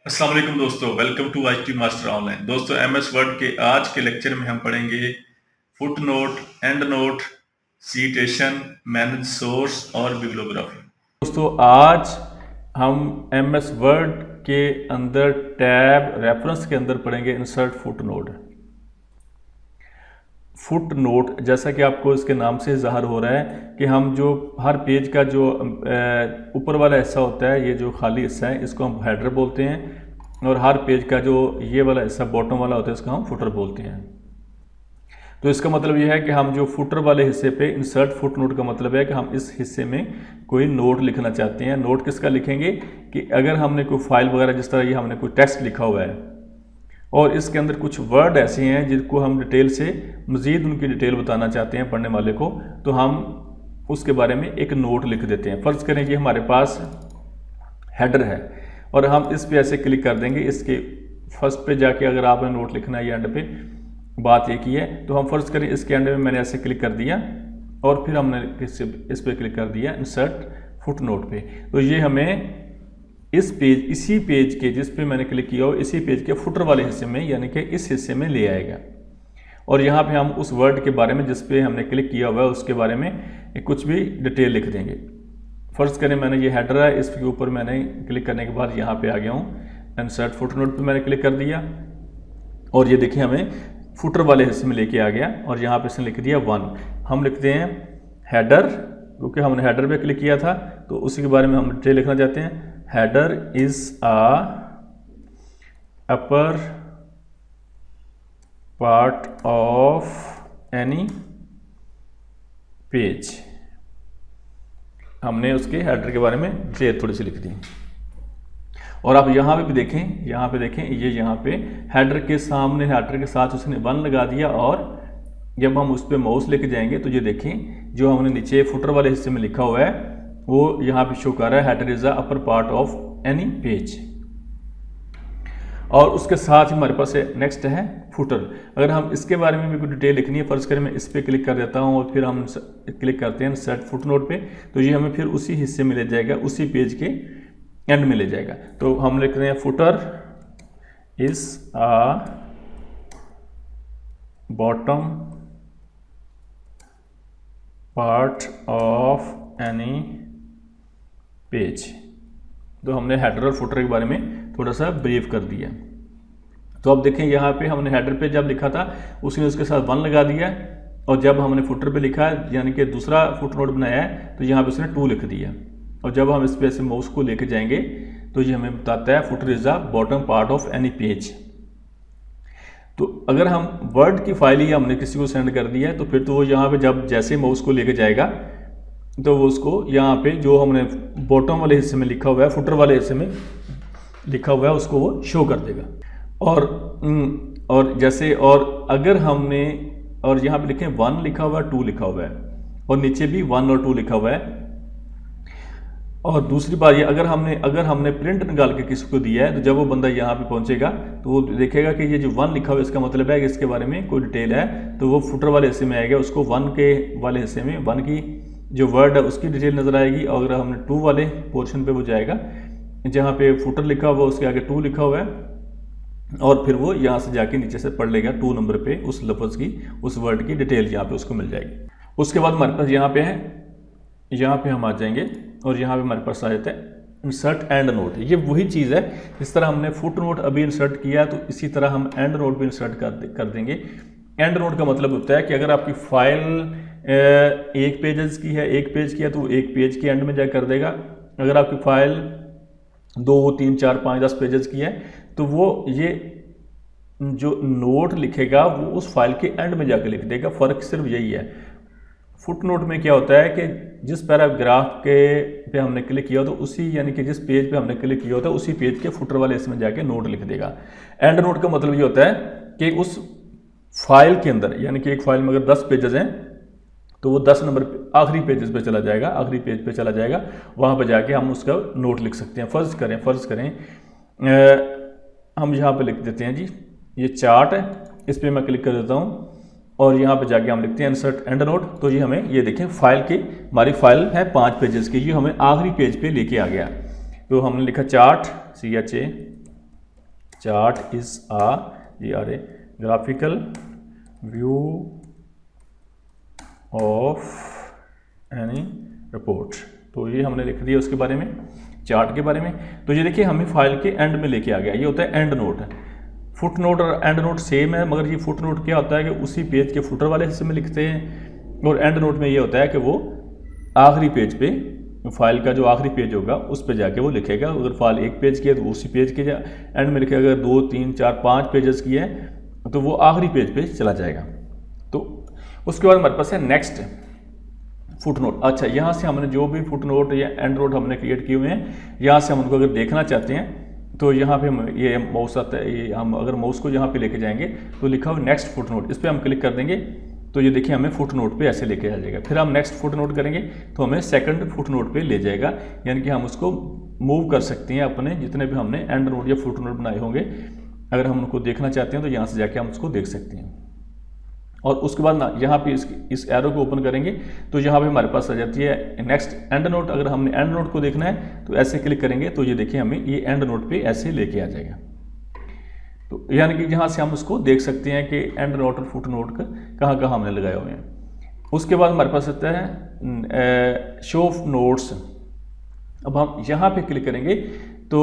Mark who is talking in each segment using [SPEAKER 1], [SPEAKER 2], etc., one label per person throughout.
[SPEAKER 1] अस्सलाम वालेकुम दोस्तों, welcome to IT master online. दोस्तों, एमएस वर्ड के आज के लेक्चर में हम पढ़ेंगे footnote, endnote, citation, manage source और बिब्लियोग्राफी। दोस्तों, आज हम एमएस वर्ड के अंदर टैब रेफरेंस के अंदर पढ़ेंगे insert foot note. Foot note जैसा कि आपको इसके नाम से ज़ाहिर हो रहा है कि हम जो हर पेज का जो ऊपर वाला हिस्सा होता है, ये जो खाली हिस्सा है, इसको हम हेडर बोलते हैं, और हर पेज का जो ये वाला हिस्सा बॉटम वाला होता है, इसको हम फुटर बोलते हैं। तो इसका मतलब ये है कि हम जो फुटर वाले हिस्से पे इंसर्ट फुट नोट का मतलब है कि हम इस हिस्से में कोई नोट लिखना चाहते हैं। नोट किसका लिखेंगे कि अगर हमने कोई फाइल वगैरह, जिस तरह ये हमने कोई टेक्स्ट लिखा हुआ है और इसके अंदर कुछ वर्ड ऐसे हैं जिनको हम डिटेल से मज़ीद उनकी डिटेल बताना चाहते हैं पढ़ने वाले को, तो हम उसके बारे में एक नोट लिख देते हैं। फ़र्ज़ करें कि हमारे पास हेडर है और हम इस पे ऐसे क्लिक कर देंगे। इसके फर्स्ट पे जाके अगर आपने नोट लिखना है या एंड पे, बात ये की है, तो हम फ़र्ज़ करें इसके एंड में मैंने ऐसे क्लिक कर दिया और फिर हमने इस पर क्लिक कर दिया इंसर्ट फुट नोट पे। तो ये हमें इसी पेज के जिस पे मैंने क्लिक किया हो, इसी पेज के फुटर वाले हिस्से में, यानी कि इस हिस्से में ले आएगा। और यहाँ पे हम उस वर्ड के बारे में जिस पे हमने क्लिक किया हुआ है उसके बारे में कुछ भी डिटेल लिख देंगे। फ़र्ज़ करें मैंने ये हेडर है, इसके ऊपर मैंने क्लिक करने के बाद यहाँ पे आ गया हूँ, इंसर्ट फुट नोट पे मैंने क्लिक कर दिया और ये देखिए हमें फुटर वाले हिस्से में लेके आ गया। और यहाँ पे इसने लिख दिया 1। हम लिखते हैं हेडर, क्योंकि हमने हेडर पे क्लिक किया था तो उसी के बारे में हम डिटेल लिखना चाहते हैं। Header is a upper part of any page। हमने उसके हेडर के बारे में डिटेल थोड़ी सी लिख दी। और आप यहाँ पे भी देखें, यहाँ पे देखें, ये यहाँ पे हेडर के सामने हेडर के साथ उसने 1 लगा दिया। और जब हम उस पर माउस लेके जाएंगे तो ये देखें जो हमने नीचे फुटर वाले हिस्से में लिखा हुआ है वो यहाँ पे शो कर रहा है, header is the upper part of any page. और उसके साथ ही हमारे पास नेक्स्ट है फुटर। अगर हम इसके बारे में भी कुछ डिटेल लिखनी है, फ़र्ज़ करें मैं इस पर क्लिक कर देता हूँ और फिर हम क्लिक करते हैं सेट फुट नोट पे, तो ये हमें फिर उसी हिस्से में ले जाएगा, उसी पेज के एंड में ले जाएगा। तो हम लिख रहे हैं footer is a bottom part of any page. तो हमने हेडर और फुटर के बारे में थोड़ा सा ब्रीफ कर दिया। तो अब देखें यहाँ पे हमने हेडर पे जब लिखा था उसने उसके साथ 1 लगा दिया, और जब हमने फुटर पे लिखा है यानी कि दूसरा फुट नोट बनाया है तो यहाँ पे उसने 2 लिख दिया। और जब हम इस पे ऐसे माउस को लेके जाएंगे तो ये हमें बताता है footer is the bottom part of any page. तो अगर हम वर्ड की फाइल ही हमने किसी को सेंड कर दिया है तो फिर तो वो यहाँ पे जब जैसे माउस को लेके जाएगा तो वो उसको यहाँ पे जो हमने बॉटम वाले हिस्से में लिखा हुआ है, फुटर वाले हिस्से में लिखा हुआ है, उसको वो शो कर देगा। और जैसे और अगर हमने और यहाँ पे लिखे 1 लिखा हुआ है, 2 लिखा हुआ है और नीचे भी 1 और 2 लिखा हुआ है। और दूसरी बात ये, अगर हमने प्रिंट निकाल के किसी को दिया है तो जब वो बंदा यहाँ पे पहुँचेगा तो वो देखेगा कि ये जो 1 लिखा हुआ है इसका मतलब है कि इसके बारे में कोई डिटेल है, तो वो फुटर वाले हिस्से में आएगा, उसको 1 के वाले हिस्से में 1 की जो वर्ड है उसकी डिटेल नज़र आएगी। और अगर हमने 2 वाले पोर्शन पे वो जाएगा जहाँ पे फुटर लिखा हुआ उसके आगे 2 लिखा हुआ है, और फिर वो यहाँ से जाके नीचे से पढ़ लेगा 2 नंबर पे उस लफ्ज़ की, उस वर्ड की डिटेल यहाँ पे उसको मिल जाएगी। उसके बाद हमारे पास यहाँ पे है, यहाँ पे हम आ जाएंगे और यहाँ पे हमारे पास आ जाता है इंसर्ट एंड नोट। ये वही चीज़ है, जिस तरह हमने फुट नोट अभी इंसर्ट किया है तो इसी तरह हम एंड नोट भी इंसर्ट कर देंगे। एंड नोट का मतलब होता है कि अगर आपकी फाइल 1 पेजेस की है, 1 पेज की है, तो वो 1 पेज के एंड में जा कर देगा। अगर आपकी फाइल 2, 3, 4, 5, 10 पेजेस की है तो वो ये जो नोट लिखेगा वो उस फाइल के एंड में जाकर लिख देगा। फ़र्क सिर्फ यही है। फुट नोट में क्या होता है कि जिस पैराग्राफ के पे हमने क्लिक किया तो उसी, यानी कि जिस पेज पे हमने क्लिक किया होता है उसी पेज के फुटर वाले इसमें जाके नोट लिख देगा। एंड नोट का मतलब ये होता है कि उस फाइल के अंदर, यानी कि एक फाइल में अगर 10 पेजेस हैं तो वो 10 नंबर आखिरी पेजेस पे चला जाएगा, आखिरी पेज पे चला जाएगा, वहाँ पर जाके हम उसका नोट लिख सकते हैं। फ़र्ज़ करें हम यहाँ पे लिख देते हैं जी, ये चार्ट है, इस पर मैं क्लिक कर देता हूँ और यहाँ पे जाके हम लिखते हैं इंसर्ट एंड नोट। तो ये हमें, ये देखें फाइल की, हमारी फाइल है 5 पेजेस की, ये हमें आखिरी पेज पे लेके आ गया। तो हमने लिखा chart, CHA chart is a graphical view of any report. तो ये हमने लिख दिया उसके बारे में, चार्ट के बारे में। तो ये देखिए हमें फाइल के एंड में लेके आ गया, ये होता है एंड नोट। फुट नोट और एंड नोट सेम है, मगर ये फुट नोट क्या होता है कि उसी पेज के फुटर वाले हिस्से में लिखते हैं, और एंड नोट में ये होता है कि वो आखिरी पेज पे, फाइल का जो आखिरी पेज होगा उस पे जाके वो लिखेगा। अगर फाइल एक पेज की है तो उसी पेज के एंड में लिखेगा। अगर 2, 3, 4, 5 पेजेस की है तो वो आखिरी पेज पे चला जाएगा। तो उसके बाद हमारे पास है नेक्स्ट फुट नोट। अच्छा, यहाँ से हमने जो भी फुट नोट या एंड नोट हमने क्रिएट किए हुए हैं, यहाँ से हम उनको अगर देखना चाहते हैं तो यहाँ पे हम ये माउस आता है, ये हम अगर माउस को यहाँ पे लेके जाएंगे तो लिखा हुआ नेक्स्ट फुट नोट, इस पर हम क्लिक कर देंगे तो ये देखिए हमें फुट नोट पे ऐसे लेके आ जाएगा। फिर हम नेक्स्ट फुट नोट करेंगे तो हमें सेकंड फुट नोट पे ले जाएगा, यानी कि हम उसको मूव कर सकते हैं अपने जितने भी हमने एंड नोट या फुट नोट बनाए होंगे। अगर हम उनको देखना चाहते हैं तो यहाँ से जाके हम उसको देख सकते हैं। और उसके बाद ना यहाँ पे इस एरो को ओपन करेंगे तो यहाँ पे हमारे पास आ जाती है नेक्स्ट एंड नोट। अगर हमने एंड नोट को देखना है तो ऐसे क्लिक करेंगे तो ये देखिए हमें ये एंड नोट पे ऐसे लेके आ जाएगा। तो यानी कि यहाँ से हम उसको देख सकते हैं कि एंड नोट और फुट नोट कहाँ कहाँ हमने लगाए हुए हैं। उसके बाद हमारे पास आता है शो नोट्स। अब हम यहाँ पे क्लिक करेंगे तो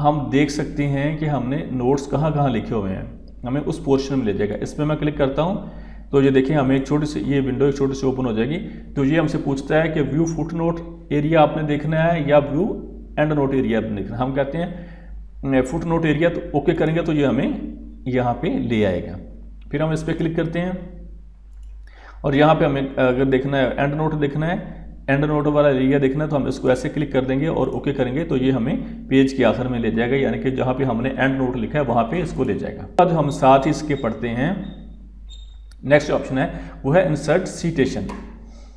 [SPEAKER 1] हम देख सकते हैं कि हमने नोट्स कहाँ कहाँ लिखे हुए हैं, हमें उस पोर्शन में ले जाएगा। इस पर मैं क्लिक करता हूँ तो ये देखिए हमें एक छोटी सी ये विंडो एक छोटी सी ओपन हो जाएगी। तो ये हमसे पूछता है कि व्यू फुट नोट एरिया आपने देखना है या व्यू एंड नोट एरिया आपने देखना है। हम कहते हैं फुट नोट एरिया, तो ओके करेंगे तो ये हमें यहाँ पे ले आएगा। फिर हम इस पर क्लिक करते हैं और यहाँ पे हमें अगर देखना है एंड नोट देखना है, एंड नोट वाला एरिया देखना है, तो हम इसको ऐसे क्लिक कर देंगे और ओके करेंगे तो ये हमें पेज के आखिर में ले जाएगा, यानी कि जहाँ पे हमने एंड नोट लिखा है वहाँ पे इसको ले जाएगा। अब हम साथ ही इसके पढ़ते हैं, नेक्स्ट ऑप्शन है वो है इंसर्ट सीटेशन।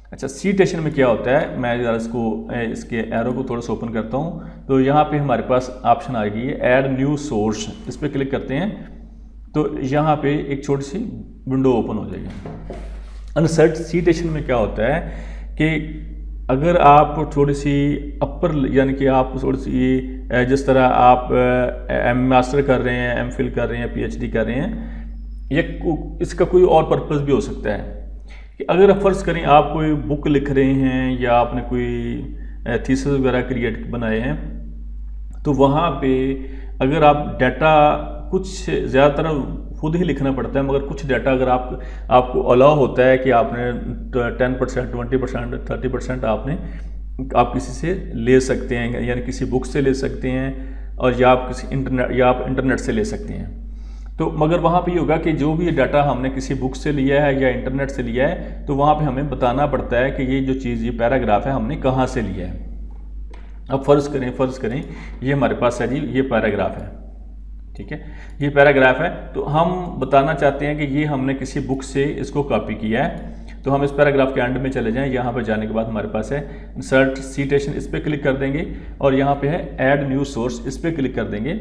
[SPEAKER 1] अच्छा, सीटेशन में क्या होता है, मैं ज़रा इसके एरो को थोड़ा सा ओपन करता हूँ। तो यहाँ पे हमारे पास ऑप्शन आ गई है ऐड न्यू सोर्स, इस पर क्लिक करते हैं तो यहाँ पे एक छोटी सी विंडो ओपन हो जाएगी। इंसर्ट सीटेशन में क्या होता है कि अगर आप थोड़ी सी अपर, यानी कि आप थोड़ी सी जिस तरह आप मास्टर कर रहे हैं, एमफिल कर रहे हैं, पीएचडी कर रहे हैं, या इसका कोई और पर्पस भी हो सकता है कि अगर आप फर्ज करें आप कोई बुक लिख रहे हैं या आपने कोई थीसिस वगैरह क्रिएट बनाए हैं, तो वहाँ पे अगर आप डाटा कुछ ज़्यादातर खुद ही लिखना पड़ता है, मगर कुछ डाटा अगर आपको अलाउ होता है कि आपने 10%, 20%, 30% आप किसी से ले सकते हैं, यानी किसी बुक से ले सकते हैं, और या आप इंटरनेट से ले सकते हैं। तो मगर वहाँ पे ये होगा कि जो भी डाटा हमने किसी बुक से लिया है या इंटरनेट से लिया है, तो वहाँ पे हमें बताना पड़ता है कि ये जो चीज़, ये पैराग्राफ है, हमने कहाँ से लिया है। अब फ़र्ज़ करें ये हमारे पास है जी, ये पैराग्राफ है, ठीक है, ये पैराग्राफ है। तो हम बताना चाहते हैं कि ये हमने किसी बुक से इसको कॉपी किया है। तो हम इस पैराग्राफ के एंड में चले जाएं। यहाँ पर जाने के बाद हमारे पास है इंसर्ट सीटेशन, इस पर क्लिक कर देंगे और यहाँ पे है ऐड न्यू सोर्स, इस पर क्लिक कर देंगे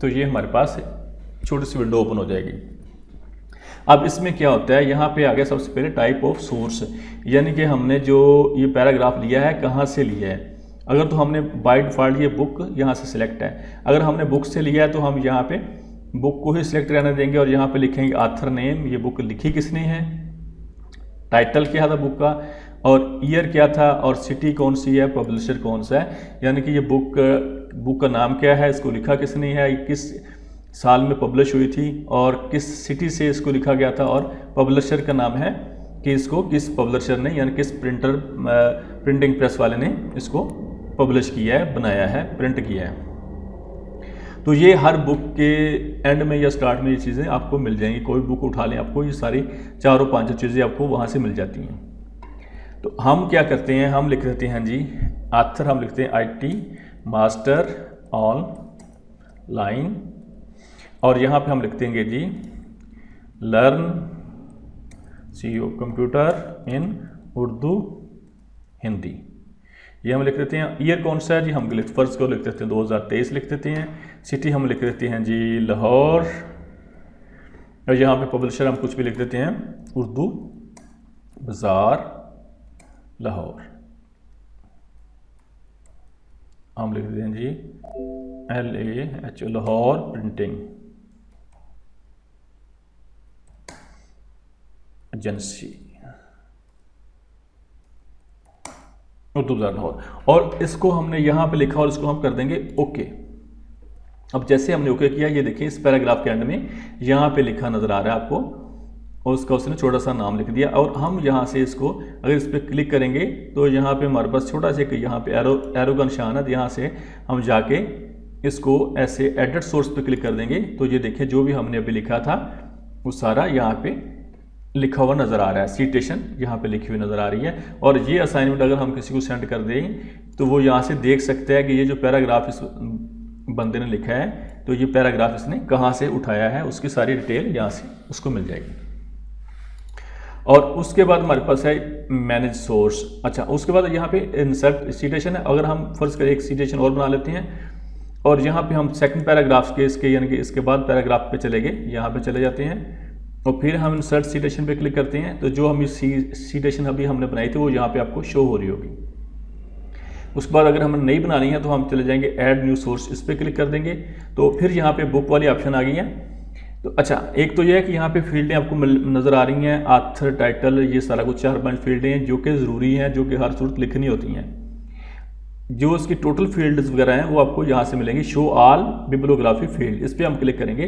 [SPEAKER 1] तो ये हमारे पास छोटी सी विंडो ओपन हो जाएगी। अब इसमें क्या होता है, यहाँ पे आ गया सबसे पहले टाइप ऑफ सोर्स, यानी कि हमने जो ये पैराग्राफ लिया है कहाँ से लिया है। अगर तो हमने बाय डिफ़ॉल्ट ये बुक यहाँ से सिलेक्ट है, अगर हमने बुक से लिया है तो हम यहाँ पे बुक को ही सिलेक्ट रहने देंगे और यहाँ पे लिखेंगे ऑथर नेम, ये बुक लिखी किसने है, टाइटल क्या था बुक का, और ईयर क्या था, और सिटी कौन सी है, पब्लिशर कौन सा है, यानी कि ये बुक का नाम क्या है, इसको लिखा किसने है, किस साल में पब्लिश हुई थी, और किस सिटी से इसको लिखा गया था, और पब्लिशर का नाम है कि इसको किस पब्लिशर ने, यानी किस प्रिंटिंग प्रेस वाले ने इसको पब्लिश किया है, बनाया है, प्रिंट किया है। तो ये हर बुक के एंड में या स्टार्ट में ये चीज़ें आपको मिल जाएंगी। कोई बुक उठा लें, आपको ये सारी 4-5 चीज़ें आपको वहाँ से मिल जाती हैं। तो हम क्या करते हैं, हम लिख देते हैं जी ऑथर, हम लिखते हैं IT मास्टर ऑनलाइन, और यहाँ पे हम लिख देंगे G learn CO computer in Urdu Hindi, ये हम लिख देते हैं। ईयर कौन सा है जी, हम फर्स्ट को लिख देते हैं 2023 लिख देते हैं। सिटी हम लिख देते हैं जी लाहौर, और यहाँ पे पब्लिशर हम कुछ भी लिख देते हैं उर्दू बाजार लाहौर, हम लिख देते हैं जी LAH Lahore printing. Agency Urdu बाजार लाहौर, और इसको हमने यहाँ पे लिखा और इसको हम कर देंगे ओके। अब जैसे हमने ओके किया, ये देखिए इस पैराग्राफ के एंड में यहाँ पे लिखा नजर आ रहा है आपको, और उसका उसने छोटा सा नाम लिख दिया। और हम यहाँ से इसको अगर इस पर क्लिक करेंगे तो यहाँ पे हमारे पास छोटा सा यहाँ पे एरो का निशान है, यहाँ से हम जाके इसको ऐसे एडिट सोर्स पे क्लिक कर देंगे तो ये देखिए जो भी हमने अभी लिखा था वो सारा यहाँ पे लिखा हुआ नजर आ रहा है, सिटेशन यहाँ पे लिखी हुई नजर आ रही है। और ये असाइनमेंट अगर हम किसी को सेंड कर दें तो वो यहाँ से देख सकते हैं कि ये जो पैराग्राफ इस बंदे ने लिखा है तो ये पैराग्राफ इसने कहाँ से उठाया है, उसकी सारी डिटेल यहाँ से उसको मिल जाएगी। और उसके बाद हमारे पास है मैनेज सोर्स। अच्छा, उसके बाद यहाँ पे इंसर्ट सिटेशन है। अगर हम फर्ज करें एक सिटेशन और बना लेते हैं और यहाँ पे हम सेकंड पैराग्राफ के इसके यानी कि इसके बाद पैराग्राफ पे चले गए, यहाँ पे चले जाते हैं और फिर हम इंसर्ट सिटेशन पे क्लिक करते हैं तो जो हम सिटेशन अभी हमने बनाई थी वो यहाँ पे आपको शो हो रही होगी। उसके बाद अगर हमें नई बनानी है तो हम चले जाएंगे ऐड न्यू सोर्स, इस पर क्लिक कर देंगे तो फिर यहाँ पे बुक वाली ऑप्शन आ गई है। तो अच्छा, एक तो यह है कि यहाँ पे फील्डें आपको नज़र आ रही हैं, आथर, टाइटल, ये सारा कुछ 4-5 फील्डें हैं जो कि ज़रूरी हैं, जो कि हर सूरत लिखनी होती हैं। जो उसकी टोटल फील्ड्स वगैरह हैं वो आपको यहाँ से मिलेंगी, शो ऑल बिब्लियोग्राफी फील्ड, इस पर हम क्लिक करेंगे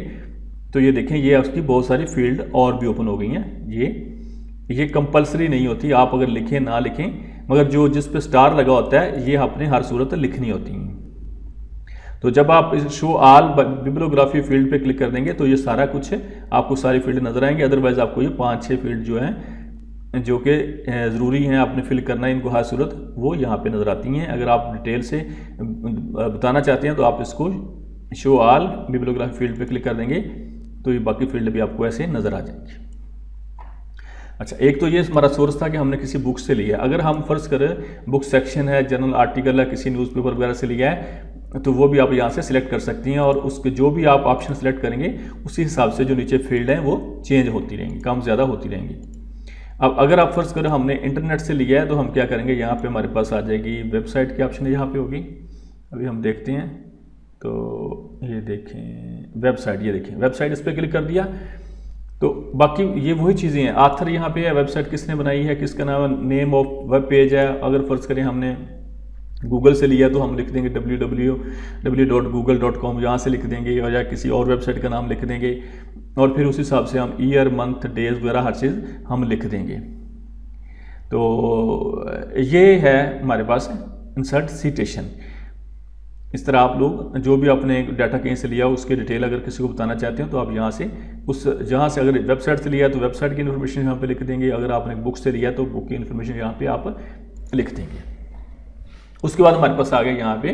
[SPEAKER 1] तो ये देखें ये उसकी बहुत सारी फील्ड और भी ओपन हो गई हैं। ये कंपलसरी नहीं होती, आप अगर लिखें ना लिखें, मगर जो जिस पे स्टार लगा होता है ये आपने हर सूरत लिखनी होती हैं। तो जब आप इस शो ऑल बिब्लियोग्राफी फील्ड पे क्लिक कर देंगे तो ये सारा कुछ आपको सारी फील्ड नजर आएंगे। अदरवाइज आपको ये 5-6 फील्ड जो हैं जो कि ज़रूरी हैं आपने फिल करना है, इनको हर सूरत वो यहाँ पे नज़र आती हैं। अगर आप डिटेल से बताना चाहते हैं तो आप इसको शो ऑल बिब्लियोग्राफी फील्ड पे क्लिक कर देंगे तो ये बाकी फील्ड भी आपको ऐसे नज़र आ जाएंगी। अच्छा, एक तो ये हमारा सोर्स था कि हमने किसी बुक से लिया। अगर हम फर्ज करें बुक सेक्शन है, जर्नल आर्टिकल है, किसी न्यूज़पेपर वगैरह से लिया है तो वो भी आप यहाँ से सिलेक्ट कर सकती हैं और उसके जो भी आप ऑप्शन सेलेक्ट करेंगे उसी हिसाब से जो नीचे फील्ड हैं वो चेंज होती रहेंगी, कम ज़्यादा होती रहेंगी। अब अगर आप फर्ज करें हमने इंटरनेट से लिया है तो हम क्या करेंगे, यहाँ पे हमारे पास आ जाएगी वेबसाइट की ऑप्शन यहाँ पे होगी। अभी हम देखते हैं तो ये देखें वेबसाइट, ये देखें वेबसाइट, इस पर क्लिक कर दिया तो बाकी ये वही चीज़ें हैं। आथर यहाँ पे है, वेबसाइट किसने बनाई है, किसका नाम है, नेम ऑफ वेब पेज है। अगर फर्ज करें हमने गूगल से लिया तो हम लिख देंगे www.google.com, यहाँ से लिख देंगे और या किसी और वेबसाइट का नाम लिख देंगे और फिर उस हिसाब से हम ईयर, मंथ, डेज वगैरह हर चीज़ हम लिख देंगे। तो ये है हमारे पास इंसर्ट सिटेशन। इस तरह आप लोग जो भी आपने डाटा कहीं से लिया उसकी डिटेल अगर किसी को बताना चाहते हैं तो आप यहाँ से जहाँ से अगर वेबसाइट से लिया तो वेबसाइट की इन्फॉर्मेशन यहाँ पे लिख देंगे, अगर आपने बुक से लिया तो बुक की इन्फॉर्मेशन यहाँ पे आप लिख देंगे। उसके बाद हमारे पास आ गया यहाँ पे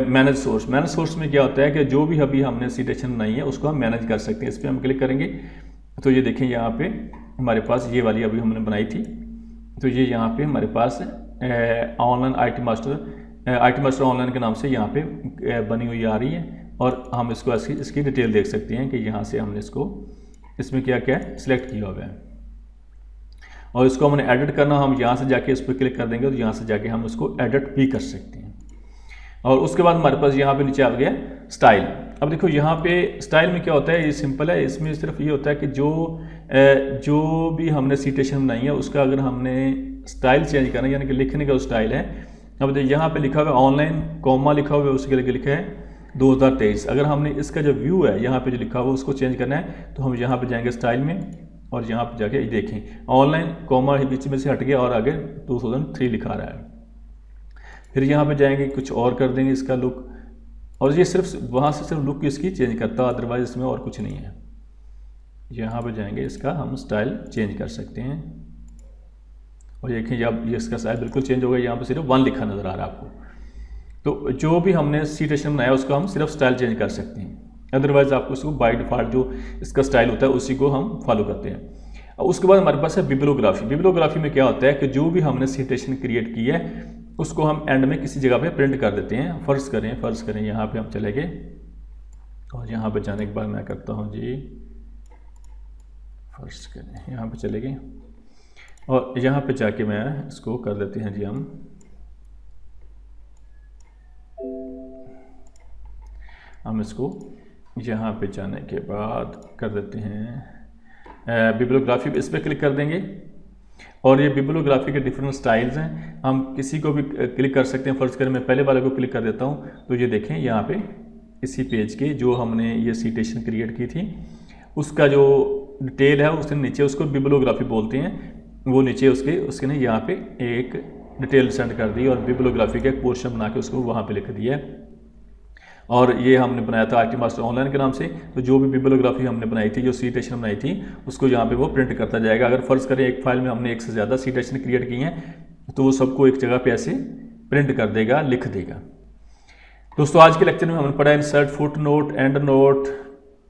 [SPEAKER 1] मैनेज सोर्स। मैनेज सोर्स में क्या होता है कि जो भी अभी हमने सिटेशन बनाई है उसको हम मैनेज कर सकते हैं। इस पर हम क्लिक करेंगे तो ये देखें यहाँ पे हमारे पास ये वाली अभी हमने बनाई थी तो ये यहाँ पे हमारे पास ऑनलाइन IT मास्टर ऑनलाइन के नाम से यहाँ पे बनी हुई आ रही है और हम इसको इसकी डिटेल देख सकते हैं कि यहाँ से हमने इसमें क्या क्या सिलेक्ट किया हुआ है और इसको हमने एडिट करना, हम यहाँ से जाके इस पर क्लिक कर देंगे तो यहाँ से जाके हम इसको एडिट भी कर सकते हैं। और उसके बाद हमारे पास यहाँ पे नीचे आ गया स्टाइल। अब देखो यहाँ पे स्टाइल में क्या होता है, ये सिंपल है, इसमें सिर्फ ये होता है कि जो भी हमने सिटेशन बनाई है उसका अगर हमने स्टाइल चेंज करना है यानी कि लिखने का स्टाइल है। अब यहाँ पे लिखा हुआ है ऑनलाइन, कॉमा लिखा हुआ है, उसके लिए लिखा है 2023। अगर हमने इसका जो व्यू है यहाँ पे जो लिखा हुआ उसको चेंज करना है तो हम यहाँ पे जाएंगे स्टाइल में और यहाँ पे जाके देखें ऑनलाइन, कॉमा बीच में से हट गया और आगे 2003 लिखा रहा है। फिर यहाँ पे जाएंगे कुछ और कर देंगे इसका लुक और ये सिर्फ वहाँ से सिर्फ लुक इसकी चेंज करता है, अदरवाइज इसमें और कुछ नहीं है। यहाँ पे जाएंगे इसका हम स्टाइल चेंज कर सकते हैं और देखें अब ये इसका स्टाइल बिल्कुल चेंज हो गया, यहाँ पे सिर्फ 1 लिखा नजर आ रहा है आपको। तो जो भी हमने सिटेशन बनाया उसको हम सिर्फ स्टाइल चेंज कर सकते हैं, अदरवाइज आपको इसको बाय डिफॉल्ट जो इसका स्टाइल होता है उसी को हम फॉलो करते हैं। उसके बाद हमारे पास है बिब्लियोग्राफी। बिब्लियोग्राफी में क्या होता है कि जो भी हमने सिटेशन क्रिएट की है उसको हम एंड में किसी जगह पे प्रिंट कर देते हैं। फर्ज करें यहाँ पे हम चले गए और यहाँ पे जाने के बाद मैं करता हूँ जी, फर्ज करें यहाँ पे चले गए और यहाँ पे जाके मैं इसको कर देते हैं जी, हम इसको यहाँ पे जाने के बाद कर देते हैं बिब्लियोग्राफी इस पर क्लिक कर देंगे और ये बिब्लियोग्राफी के डिफरेंट स्टाइल्स हैं। हम किसी को भी क्लिक कर सकते हैं। फर्ज करें मैं पहले वाले को क्लिक कर देता हूँ तो ये देखें यहाँ पे इसी पेज के जो हमने ये सिटेशन क्रिएट की थी उसका जो डिटेल है उसके नीचे उसको बिब्लियोग्राफी बोलते हैं, वो नीचे उसके ने यहाँ पे एक डिटेल सेंड कर दी और बिब्लियोग्राफी का एक पोर्शन बना के उसको वहाँ पे लिख दिया है। और ये हमने बनाया था आरटी मास्टर ऑनलाइन के नाम से। तो जो भी बिब्लियोग्राफी हमने बनाई थी, जो सिटेशन बनाई थी, उसको यहाँ पे वो प्रिंट करता जाएगा। अगर फर्ज करें एक फाइल में हमने एक से ज़्यादा सिटेशन क्रिएट किए हैं तो वो सबको एक जगह पे ऐसे प्रिंट कर देगा, लिख देगा। दोस्तों आज के लेक्चर में हमने पढ़ा insert foot note, and note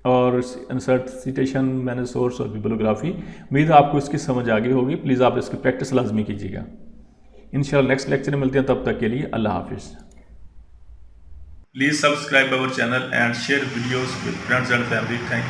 [SPEAKER 1] और इंसर्ट सिटेशन, मैनेज सोर्स और बिब्लियोग्राफी। उम्मीद है आपको इसकी समझ आ गई होगी। प्लीज़ आप इसकी प्रैक्टिस लाजमी कीजिएगा। इंशाल्लाह नेक्स्ट लेक्चर में मिलते हैं, तब तक के लिए अल्लाह हाफिज़। Please subscribe our channel and share videos with friends and family. Thank you.